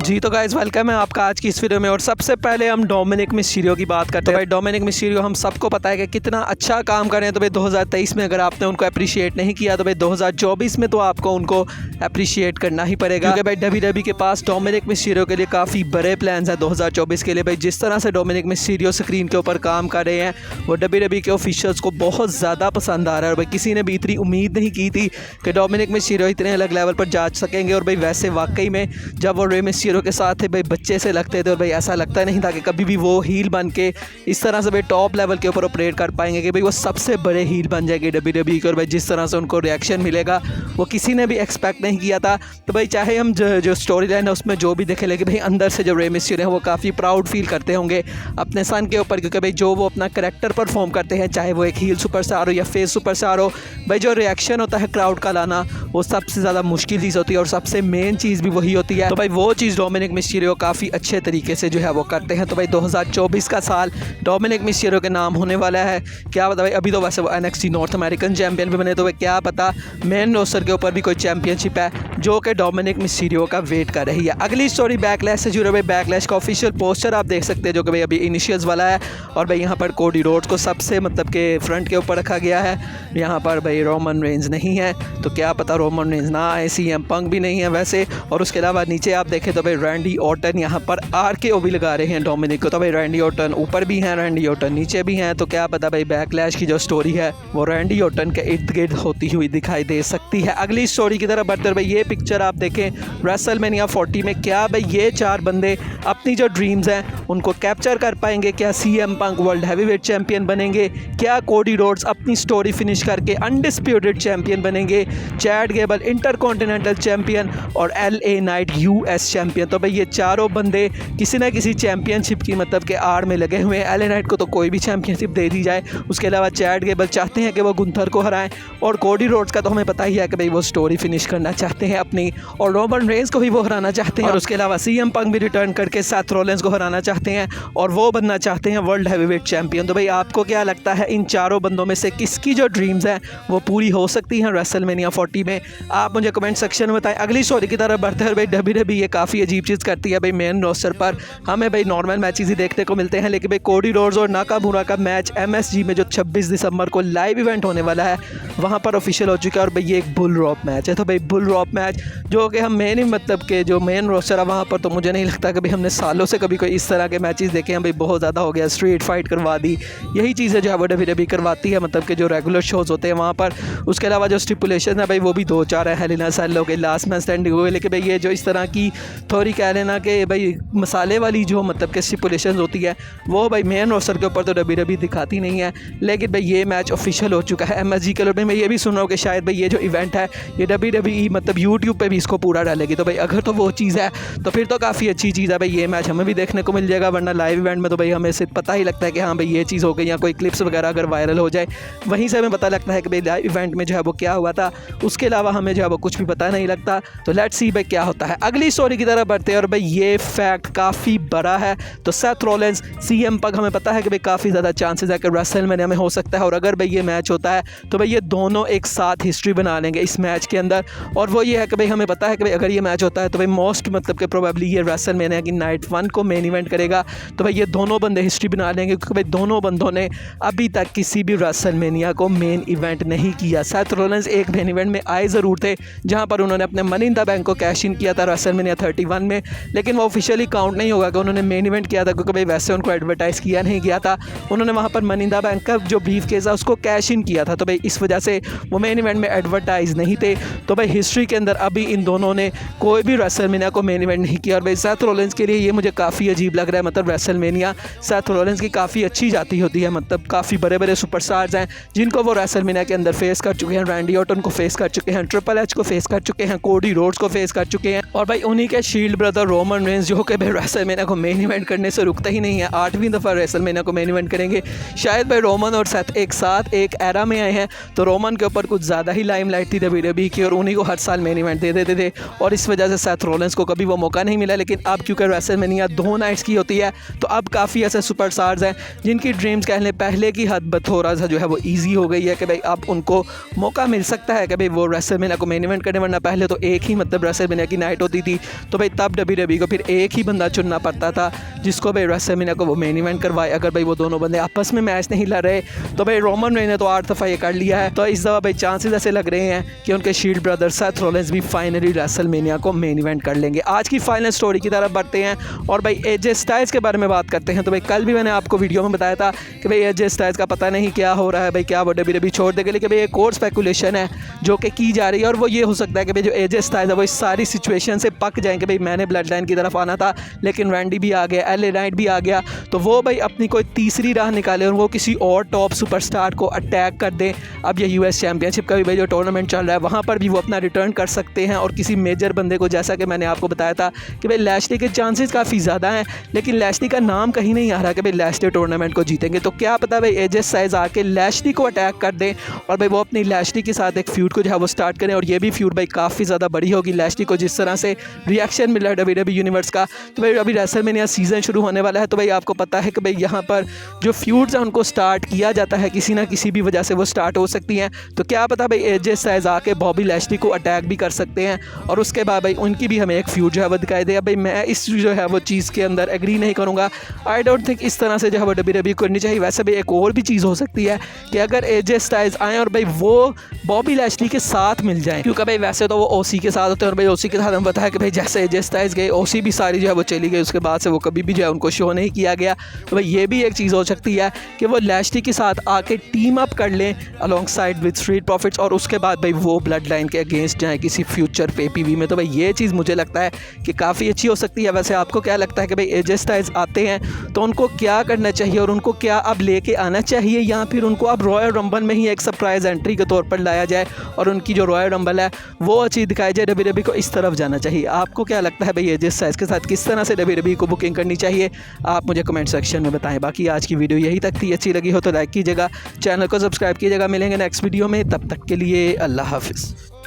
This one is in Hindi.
जी तो गाइस वेलकम है आपका आज की इस वीडियो में। और सबसे पहले हम डोमिनिक मिस्टीरियो की बात करते हैं। भाई डोमिनिक मिस्टीरियो हम सबको पता है कि कितना अच्छा काम कर रहे हैं। तो भाई 2023 में अगर आपने उनको अप्रिशिएट नहीं किया तो भाई 2024 में तो आपको उनको अप्रिशिएट करना ही पड़ेगा, क्योंकि भाई WWE के पास डोमिनिक मिस्टीरियो के लिए काफ़ी बड़े प्लान्स हैं 2024 के लिए। भाई जिस तरह से डोमिनिक मिस्टीरियो स्क्रीन के ऊपर काम कर रहे हैं वो WWE के ऑफिशियल्स को बहुत ज़्यादा पसंद आ रहा है। और भाई किसी ने भी इतनी उम्मीद नहीं की थी कि डोमिनिक मिस्टीरियो इतने अलग लेवल पर जा सकेंगे। और भाई वैसे वाकई में जब वो रे मिस्टीरियो के साथ थे भाई बच्चे से लगते थे, और भाई ऐसा लगता नहीं था कि कभी भी वो हील बन के इस तरह से भाई टॉप लेवल के ऊपर ऑपरेट कर पाएंगे कि भाई वो सबसे बड़े हील बन जाएंगे WWE के। और भाई जिस तरह से उनको रिएक्शन मिलेगा वो किसी ने भी एक्सपेक्ट नहीं किया था। तो भाई चाहे हम जो स्टोरी लाइन है उसमें जो भी देखे, लेकिन भाई अंदर से जो रे मिस्टीरियो है वो काफ़ी प्राउड फील करते होंगे अपने सन के ऊपर, क्योंकि भाई जो वो अपना करैक्टर परफॉर्म करते हैं, चाहे वो एक हील सुपरस्टार हो या फेस सुपरस्टार हो, भाई जो रिएक्शन होता है क्राउड का लाना वो सबसे ज़्यादा मुश्किल चीज़ होती है और सबसे मेन चीज़ भी वही होती है। तो भाई वो चीज़ डोमिनिक मिस्टीरियो काफ़ी अच्छे तरीके से जो है वो करते हैं। तो भाई 2024 का साल डोमिनिक मिस्टीरियो के नाम होने वाला है। क्या पता भाई, अभी तो वैसे वो NXT नॉर्थ अमेरिकन चैंपियन भी बने, तो भाई क्या पता मेन रोस्टर के ऊपर भी कोई चैंपियनशिप है जो कि डोमिनिक मिस्टीरियो का वेट कर रही है। अगली स्टोरी बैकलैश से जुड़े। भाई बैकलैश का ऑफिशियल पोस्टर आप देख सकते हैं जो कि भाई अभी इनिशियल्स वाला है। और भाई यहाँ पर कोडी रोड्स को सबसे मतलब के फ्रंट के ऊपर रखा गया है। यहाँ पर भाई रोमन रेंज नहीं है, तो क्या पता रोमन रेंज ना आए, CM पंक भी नहीं है वैसे। और उसके अलावा नीचे आप देखें तो भाई रैंडी ऑर्टन यहाँ पर RKO भी लगा रहे हैं डोमिनिक को। तो भाई रैंडी ऑर्टन ऊपर भी हैं, रैंडी ऑर्टन नीचे भी हैं। तो क्या पता भाई बैकलैश की जो स्टोरी है वो रैंडी ऑर्टन के इर्द गिर्द होती हुई दिखाई दे सकती है। अगली स्टोरी की तरफ बढ़ते भाई ये पिक्चर आप देखें रेसलमेनिया 40 में। क्या भाई ये चार बंदे अपनी जो ड्रीम्स हैं उनको कैप्चर कर पाएंगे? क्या CM पंक वर्ल्ड हैवीवेट चैंपियन बनेंगे? क्या कोडी रोड्स अपनी स्टोरी फिनिश करके अनडिस्प्यूटेड चैंपियन बनेंगे? चैड गेबल इंटरकॉन्टिनेंटल चैंपियन और LA नाइट US चैंपियन। तो भाई ये चारों बंदे किसी ना किसी चैंपियनशिप की मतलब के आड़ में लगे हुए हैं। LA नाइट को तो कोई भी चैंपियनशिप दे दी जाए। उसके अलावा चैड गेबल चाहते हैं कि वो गुंथर को हराएं, और कोडी रोड्स का तो हमें पता ही है कि भाई वो स्टोरी फिनिश करना चाहते हैं अपनी, और रोमन रेंज को भी वो हराना चाहते हैं। और उसके अलावा CM पंक भी रिटर्न करके सेथ रॉलिंस को हराना चाहते हैं और वो बनना चाहते हैं वर्ल्ड हैवीवेट चैंपियन। तो भाई आपको क्या लगता है इन चारों बंदों में से किसकी जो ड्रीम्स हैं वो पूरी हो सकती हैं रेसलमेनिया 40 में? आप मुझे कमेंट सेक्शन में बताएं। अगली स्टोरी की तरफ बढ़ते हैं। भाई WWE ये काफ़ी अजीब चीज़ करती है। भाई मेन रोस्टर पर हमें भाई नॉर्मल मैचेस ही देखने को मिलते हैं, लेकिन भाई कोडी रोड्स और नाकामुरा का मैच MSG में जो 26 दिसंबर को लाइव इवेंट होने वाला है वहाँ पर ऑफिशियल हो चुका है। और भाई ये एक बुल रॉप मैच है। तो भाई बुल रॉप मैच जो कि हम मेन ही मतलब के जो मेन रोस्टर है वहाँ पर, तो मुझे नहीं लगता कि भाई हमने सालों से कभी कोई इस तरह के मैचेस देखे हैं। भाई बहुत ज़्यादा हो गया, स्ट्रीट फाइट करवा दी, यही चीज़ें जो है वो WWE करवाती है मतलब कि जो रेगुलर शोज़ होते हैं वहाँ पर। उसके अलावा जो स्टिपुलेशन है भाई वो भी 2-4 है, हेल इन अ सेल हो गई, लास्ट मैन स्टैंडिंग हो गई। लेकिन भाई ये जो इस तरह की थोड़ी कह लेना कि भाई मसाले वाली जो मतलब कि स्टिपुलेशन होती है वो भाई मेन रोस्टर के ऊपर तो WWE दिखाती नहीं है। लेकिन भाई ये मैच ऑफिशियल हो चुका है MSG के लिए। मैं ये भी सुन रहा हूँ कि शायद भाई ये जो इवेंट है ये WWE मतलब YouTube पे भी इसको पूरा डालेगी। तो भाई अगर तो वो चीज़ है तो फिर तो काफ़ी अच्छी चीज़ है। भाई ये मैच हमें भी देखने को मिल जाएगा, वरना लाइव इवेंट में तो भाई हमें सिर्फ पता ही लगता है कि हाँ भाई ये चीज़ हो गई, या कोई क्लिप्स वगैरह अगर वायरल हो जाए वहीं से हमें पता लगता है कि भाई लाइव इवेंट में जो है वो क्या हुआ था। उसके अलावा हमें जो है वो कुछ भी पता नहीं लगता। तो लेट्स सी भाई क्या होता है। अगली स्टोरी की तरफ बढ़ते हैं। और भाई ये फैक्ट काफ़ी बड़ा है। तो सेथ रॉलिंस CM पंक हमें पता है कि भाई काफ़ी ज़्यादा चांसेस है कि रेसलमेनिया में हो सकता है। और अगर भाई ये मैच होता है तो भाई ये दोनों एक साथ हिस्ट्री बना लेंगे इस मैच के अंदर। और वो ये है कि भाई हमें पता है कि भाई अगर ये मैच होता है तो भाई मोस्ट मतलब कि प्रोबेबली ये रेसलमेनिया की नाइट 1 को मेन इवेंट करेगा। तो भाई ये दोनों बंदे हिस्ट्री बना लेंगे, क्योंकि भाई दोनों बंदों ने अभी तक किसी भी रेसलमेनिया को मेन इवेंट नहीं किया। सेथ रॉलिंस एक मेन इवेंट में आए ज़रूर थे जहाँ पर उन्होंने अपने मनी इन द बैंक को कैश इन किया था रेसलमेनिया 31 में, लेकिन वो ऑफिशियली काउंट नहीं होगा कि उन्होंने मेन इवेंट किया था, क्योंकि भाई वैसे उनको एडवर्टाइज़ किया नहीं गया था। उन्होंने वहाँ पर मनी इन द बैंक का जो ब्रीफ केस है उसको कैश इन किया था। तो भाई इस वजह से वो मेन इवेंट में एडवर्टाइज नहीं थे। तो भाई हिस्ट्री के अंदर अभी इन दोनों ने कोई भी रेसलमेनिया को मेन इवेंट नहीं किया। और भाई सेथ रॉलिंस के लिए ये मुझे काफ़ी अजीब लग रहा है। मतलब रेसलमेनिया सेथ रॉलिंस की काफ़ी अच्छी जाती होती है, मतलब काफ़ी बड़े बड़े सुपरस्टार्स हैं जिनको वो रेसलमेनिया के अंदर फेस कर चुके हैं। रैंडी ऑर्टन को फेस कर चुके हैं, ट्रिपल एच को फेस कर चुके हैं, कोडी रोड्स को फेस कर चुके हैं। और भाई उन्हीं के शील्ड ब्रदर रोमन रेंज जो कि भाई रेसलमेनिया को मेन इवेंट करने से रुकते ही नहीं है, 8वीं दफ़ा रेसलमेनिया को मेन इवेंट करेंगे। शायद भाई रोमन और सेथ एक साथ एक एरा में आए हैं तो रोमन के ऊपर कुछ ज़्यादा ही लाइमलाइट थी WWE की, और उन्हीं को हर साल मेन इवेंट दे देते थे, और इस वजह से सेथ रॉलिंस को कभी वो मौका नहीं मिला। लेकिन अब क्योंकि रेसलमेनिया 2 नाइट्स की होती है तो अब काफ़ी ऐसे सुपरस्टार्स हैं जिनकी ड्रीम्स कह लें पहले की हद थोड़ा सा जो है वो ईजी हो गई है कि भाई अब उनको मौका मिल सकता है कि भाई वो रेसलमेनिया को मेन इवेंट करने, वरना पहले तो एक ही मतलब रेसलमेनिया की नाइट होती थी। तो भाई तब WWE को फिर एक ही बंदा चुनना पड़ता था जिसको भाई रेसलमेनिया को वो मेन इवेंट करवाए। अगर भाई वो दोनों बंदे आपस में मैच नहीं लड़ रहे तो भाई रोमन रेन ने तो 8 दफ़ा ये कर लिया है। तो इस दफ़ा भाई चांसेस ऐसे लग रहे हैं कि उनके शील्ड ब्रदर सेथ रॉलिंस भी फाइनली रेसलमेनिया को मेन इवेंट कर लेंगे। आज की फाइनल स्टोरी की तरफ बढ़ते हैं और भाई एजे स्टाइल्स के बारे में बात करते हैं। तो भाई कल भी मैंने आपको वीडियो में बताया था कि भाई एजे स्टाइल्स का पता नहीं क्या हो रहा है, भाई क्या वो WWE छोड़ देंगे, लेकिन भाई एक और स्पेकुलेशन है जो कि की जा रही है और वो ये हो सकता है कि भाई जो एजे स्टाइल्स है वो इस सारी सिचुएशन से पक जाएंगे। भाई मैंने ब्लड लाइन की तरफ आना था लेकिन रैंडी भी आ गया, LA नाइट भी आ गया, तो वो भाई अपनी कोई तीसरी राह निकाले और वो किसी और टॉप सुपरस्टार को अटैक कर दें। अब ये US चैम्पियनशिप का भी भाई जो टूर्नामेंट चल रहा है वहाँ पर भी वो अपना रिटर्न कर सकते हैं और किसी मेजर बंदे को, जैसा कि मैंने आपको बताया था कि भाई लैशली के चांसेस काफ़ी ज़्यादा हैं, लेकिन लैशली का नाम कहीं नहीं आ रहा कि भाई लैशली टूर्नामेंट को जीतेंगे। तो क्या पता भाई एजे स्टाइल्स आके लैशली को अटैक कर दें और भाई वो अपनी लैशली के साथ एक फ्यूड को जो है वो स्टार्ट करें और ये भी फ्यूड भाई काफ़ी ज़्यादा बड़ी होगी। लैशली को जिस तरह से रिएक्शन मिला है WWE यूनिवर्स का, तो भाई अभी रेसलमेनिया सीज़न शुरू होने वाला है, तो भाई आपको पता है कि भाई यहाँ पर जो फ्यूड्स हैं उनको स्टार्ट किया जाता है, किसी ना किसी भी वजह से वो स्टार्ट हो सकती हैं। तो क्या पता भाई एजे स्टाइल्स आके बॉबी लैशली को अटैक भी कर सकते हैं और उसके बाद भाई उनकी भी हमें एक फ्यूड जो है वो दिखाई दे। भाई मैं इस जो है वो चीज़ के अंदर एग्री नहीं करूँगा। आई डोंट थिंक इस तरह से जो है वो WWE करनी चाहिए। वैसे भी एक और भी चीज़ हो सकती है कि अगर एजे स्टाइल्स आएँ और भाई वो बॉबी लैशली के साथ मिल जाएँ, क्योंकि भाई वैसे तो वो OC के साथ होते हैं और भाई OC के साथ हमें पता है कि भाई जैसे एजे स्टाइल्स गए OC भी सारी जो है वो चली गई, उसके बाद से वो कभी भी जो है उनको शो नहीं किया गया। तो भाई ये भी एक चीज़ हो सकती है कि वो लैशली के साथ आके टीम अप कर लें अलॉन्गसाइड विद स्ट्रीट प्रॉफिट्स और उसके बाद भाई वो ब्लड लाइन के अगेंस्ट जाएँ किसी फ्यूचर PPV में। तो भाई ये चीज़ मुझे लगता है कि काफ़ी अच्छी हो सकती है। वैसे आपको क्या लगता है कि भाई एजे स्टाइल्स आते हैं तो उनको क्या करना चाहिए और उनको क्या अब लेके आना चाहिए, या फिर उनको अब रॉयल रंबल में ही एक सरप्राइज एंट्री के तौर पर लाया जाए और उनकी जो रॉयल रंबल है वो चीज़ दिखाई जाए, WWE को इस तरफ जाना चाहिए? आपको क्या लगता है भाई एजे स्टाइल्स के साथ किस तरह से WWE को बुकिंग करनी चाहिए? आप मुझे कमेंट सेक्शन में बताएं। बाकी आज की वीडियो यही तक थी, अच्छी लगी हो तो लाइक कीजिएगा, चैनल को सब्सक्राइब कीजिएगा। मिलेंगे नेक्स्ट वीडियो में, तब तक के लिए अल्लाह हाफिज़।